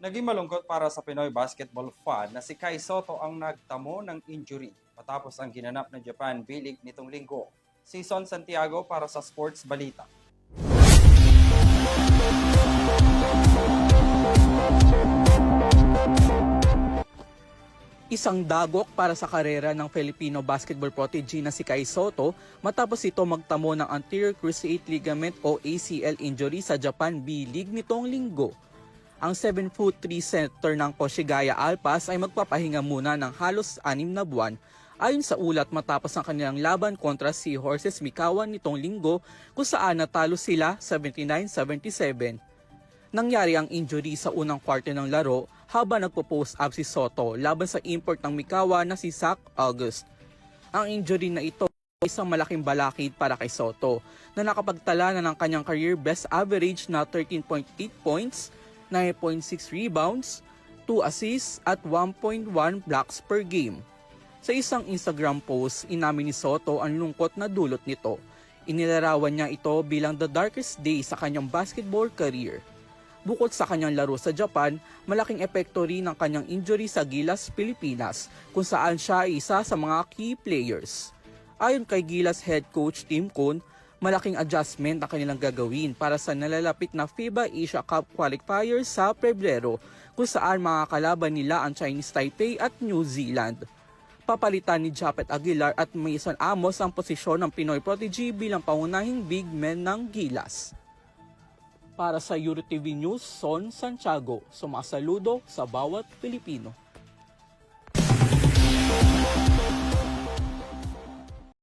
Naging malungkot para sa Pinoy basketball fan na si Kai Sotto ang nagtamo ng injury matapos ang ginanap ng Japan B-League nitong linggo. Season Santiago para sa Sports Balita. Isang dagok para sa karera ng Filipino basketball prodigy na si Kai Sotto matapos ito magtamo ng anterior cruciate ligament o ACL injury sa Japan B-League nitong linggo. Ang 7'3" center ng Koshigaya Alpas ay magpapahinga muna ng halos 6 na buwan ayon sa ulat matapos ang kanilang laban kontra Seahorses Mikawan nitong linggo kung saan natalo sila 79-77. Nangyari ang injury sa unang quarter ng laro habang nagpo-post up si Sotto laban sa import ng Mikawa na si Zach August. Ang injury na ito ay isang malaking balakid para kay Sotto na nakapagtala na ng kanyang career best average na 13.8 points, 9.6 rebounds, 2 assists at 1.1 blocks per game. Sa isang Instagram post, inamin ni Sotto ang lungkot na dulot nito. Inilarawan niya ito bilang the darkest day sa kanyang basketball career. Bukod sa kanyang laro sa Japan, malaking epekto rin ng kanyang injury sa Gilas, Pilipinas, kung saan siya ay isa sa mga key players. Ayon kay Gilas head coach Tim Cone, malaking adjustment ang kanilang gagawin para sa nalalapit na FIBA Asia Cup qualifiers sa Pebrero, kung saan makakalaban nila ang Chinese Taipei at New Zealand. Papalitan ni Japet Aguilar at Mason Amos ang posisyon ng Pinoy prodigy bilang pangunahing big men ng Gilas. Para sa EuroTV News, Son Santiago, sumasaludo sa bawat Pilipino.